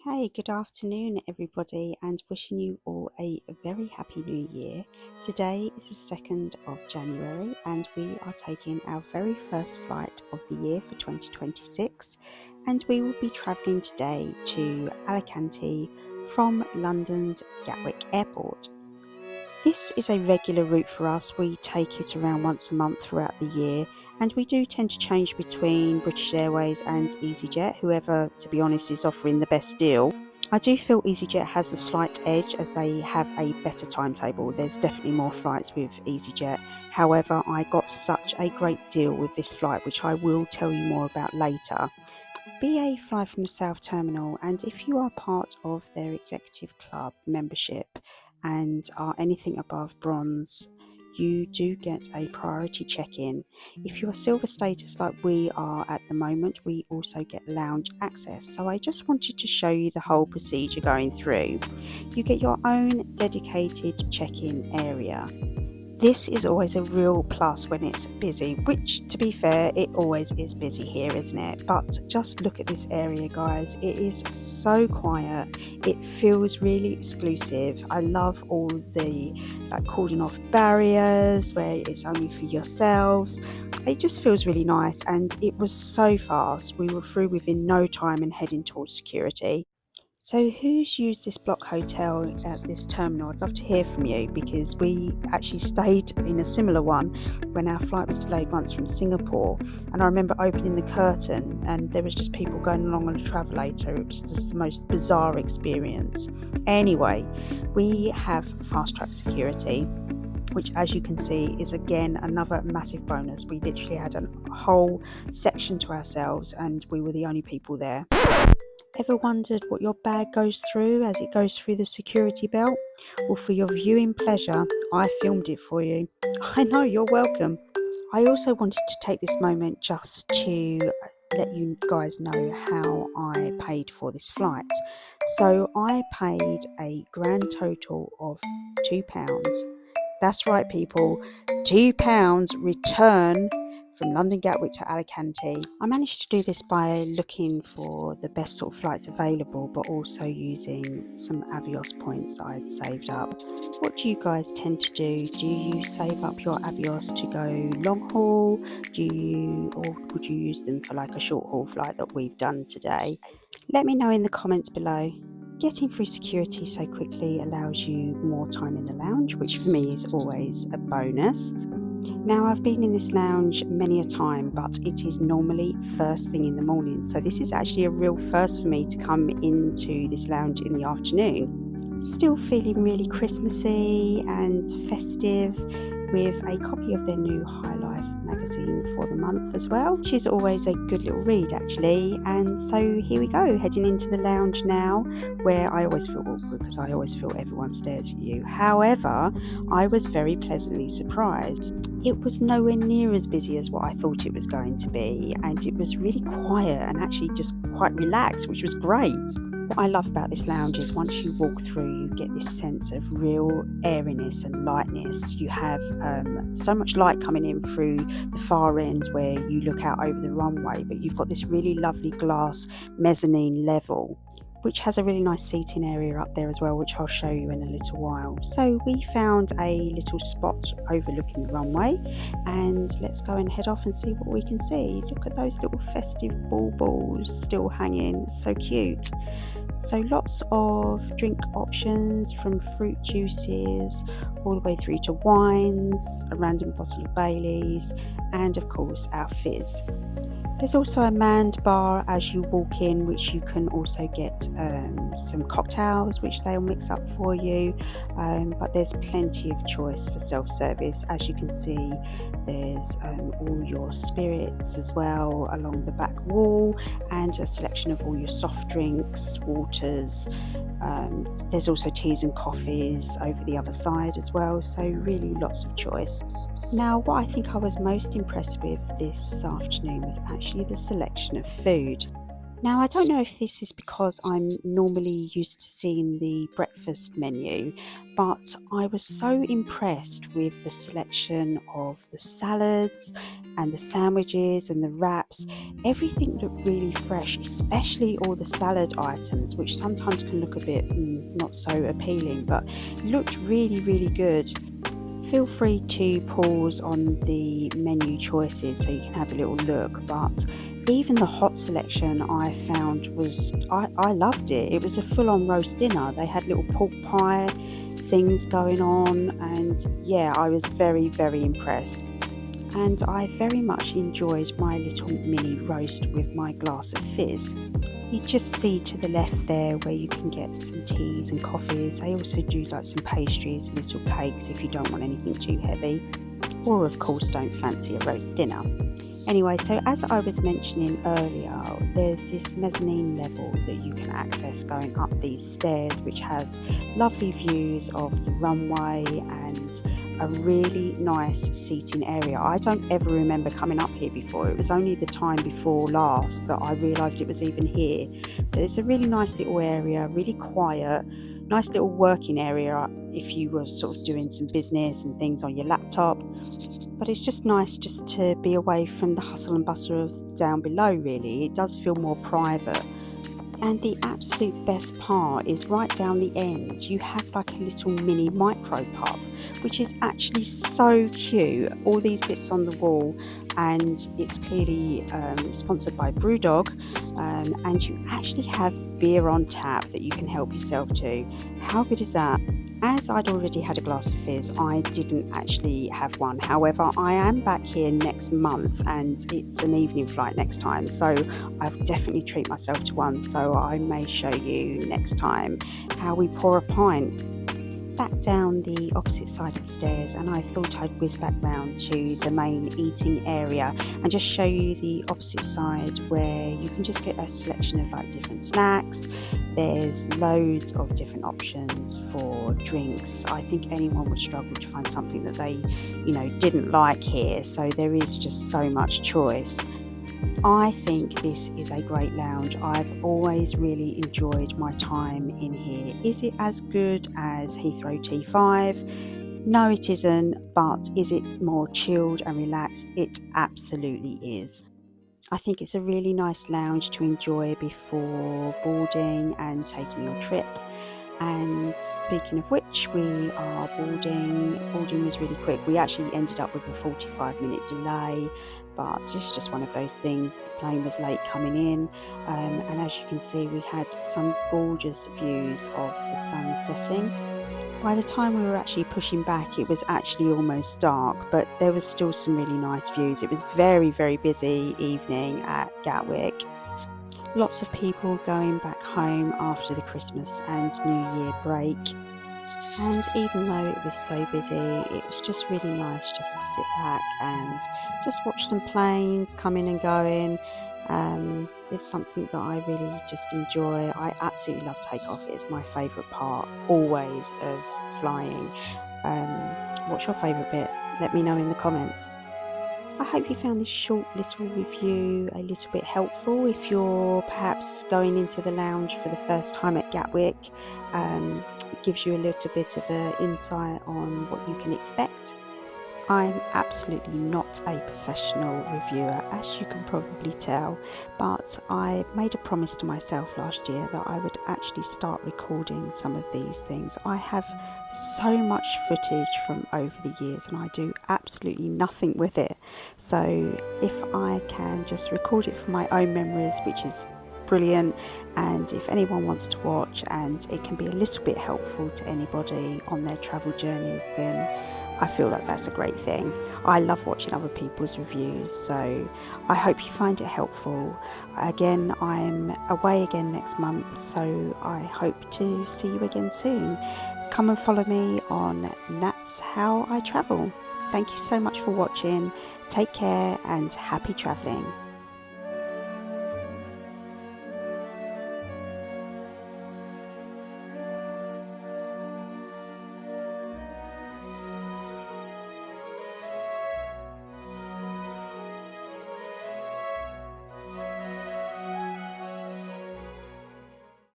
Hey, good afternoon, everybody, and wishing you all a very happy new year. Today is the 2nd of January, and we are taking our very first flight of the year for 2026. And we will be travelling today to Alicante from London's Gatwick Airport. This is a regular route for us. We take it around once a month throughout the year, and we do tend to change between British Airways and EasyJet, whoever, to be honest, is offering the best deal. I do feel EasyJet has a slight edge as they have a better timetable. There's definitely more flights with EasyJet. However, I got such a great deal with this flight, which I will tell you more about later. BA fly from the South Terminal, and if you are part of their executive club membership and are anything above bronze, you do get a priority check-in. If you are silver status like we are at the moment, we also get lounge access. So I just wanted to show you the whole procedure going through. You get your own dedicated check-in area. This is always a real plus when it's busy, which, to be fair, it always is busy here, isn't it? But just look at this area, guys. It is so quiet. It feels really exclusive. I love all the cordon off barriers where it's only for yourselves. It just feels really nice, and it was so fast. We were through within no time and heading towards security. So who's used this block hotel at this terminal? I'd love to hear from you, because we actually stayed in a similar one when our flight was delayed once from Singapore, and I remember opening the curtain and there was just people going along on a travelator. It was just the most bizarre experience. Anyway, we have fast track security, which, as you can see, is again another massive bonus. We literally had a whole section to ourselves and we were the only people there. Ever wondered what your bag goes through as it goes through the security belt? Well, for your viewing pleasure, I filmed it for you. I know, you're welcome. I also wanted to take this moment just to let you guys know how I paid for this flight. So I paid a grand total of £2. That's right, people, £2 return from London Gatwick to Alicante. I managed to do this by looking for the best sort of flights available, but also using some Avios points I'd saved up. What do you guys tend to do? Do you save up your Avios to go long haul? Or would you use them for like a short haul flight that we've done today? Let me know in the comments below. Getting through security so quickly allows you more time in the lounge, which for me is always a bonus. Now, I've been in this lounge many a time, but it is normally first thing in the morning. So this is actually a real first for me to come into this lounge in the afternoon. Still feeling really Christmassy and festive, with a copy of their new High Life magazine for the month as well, which is always a good little read actually. And so here we go, heading into the lounge now, where I always feel awkward because I always feel everyone stares at you. However, I was very pleasantly surprised. It was nowhere near as busy as what I thought it was going to be, and it was really quiet and actually just quite relaxed, which was great. What I love about this lounge is once you walk through, you get this sense of real airiness and lightness. You have so much light coming in through the far end where you look out over the runway, but you've got this really lovely glass mezzanine level, which has a really nice seating area up there as well, which I'll show you in a little while. So we found a little spot overlooking the runway, and let's go and head off and see what we can see. Look at those little festive balls still hanging, so cute. So lots of drink options, from fruit juices all the way through to wines, a random bottle of Baileys, and of course our fizz. There's also a manned bar as you walk in, which you can also get some cocktails, which they'll mix up for you. But there's plenty of choice for self-service. As you can see, there's all your spirits as well along the back wall, and a selection of all your soft drinks, waters. There's also teas and coffees over the other side as well, so really lots of choice. Now, what I think I was most impressed with this afternoon was actually the selection of food. Now, I don't know if this is because I'm normally used to seeing the breakfast menu, but I was so impressed with the selection of the salads and the sandwiches and the wraps. Everything looked really fresh, especially all the salad items, which sometimes can look a bit not so appealing, but looked really, really good. Feel free to pause on the menu choices so you can have a little look, but even the hot selection I found I loved it. It was a full-on roast dinner. They had little pork pie things going on, and yeah, I was very, very impressed. And I very much enjoyed my little mini roast with my glass of fizz. You just see to the left there where you can get some teas and coffees. They also do like some pastries and little cakes if you don't want anything too heavy, or of course don't fancy a roast dinner. Anyway, so as I was mentioning earlier, there's this mezzanine level that you can access going up these stairs, which has lovely views of the runway and a really nice seating area. I don't ever remember coming up here before. It was only the time before last that I realised it was even here. But it's a really nice little area, really quiet, nice little working area if you were sort of doing some business and things on your laptop. But it's just nice just to be away from the hustle and bustle of down below, really. It does feel more private. And the absolute best part is right down the end, you have like a little mini micro pub, which is actually so cute. All these bits on the wall, and it's clearly sponsored by Brewdog, and you actually have beer on tap that you can help yourself to. How good is that? As I'd already had a glass of fizz, I didn't actually have one. However, I am back here next month and it's an evening flight next time, so I'll definitely treat myself to one. So I may show you next time how we pour a pint. Back down the opposite side of the stairs, and I thought I'd whiz back round to the main eating area and just show you the opposite side where you can just get a selection of like different snacks. There's loads of different options for drinks. I think anyone would struggle to find something that they, didn't like here, so there is just so much choice. I think this is a great lounge. I've always really enjoyed my time in here. Is it as good as Heathrow T5? No, it isn't, but is it more chilled and relaxed? It absolutely is. I think it's a really nice lounge to enjoy before boarding and taking your trip. And speaking of which, we are boarding. Boarding was really quick. We actually ended up with a 45-minute delay, but it's just one of those things. The plane was late coming in, and as you can see, we had some gorgeous views of the sun setting. By the time we were actually pushing back, it was actually almost dark, but there was still some really nice views. It was very, very busy evening at Gatwick. Lots of people going back home after the Christmas and New Year break. And even though it was so busy, it was just really nice just to sit back and just watch some planes coming and going. It's something that I really just enjoy. I absolutely love takeoff. It's my favourite part, always, of flying. What's your favourite bit? Let me know in the comments. I hope you found this short little review a little bit helpful if you're perhaps going into the lounge for the first time at Gatwick. It gives you a little bit of an insight on what you can expect. I'm absolutely not a professional reviewer, as you can probably tell, but I made a promise to myself last year that I would actually start recording some of these things. I have so much footage from over the years and I do absolutely nothing with it. So if I can just record it for my own memories, which is brilliant, and if anyone wants to watch and it can be a little bit helpful to anybody on their travel journeys, then I feel like that's a great thing. I love watching other people's reviews, so I hope you find it helpful. Again, I'm away again next month, so I hope to see you again soon. Come and follow me on That's How I Travel. Thank you so much for watching. Take care and happy travelling.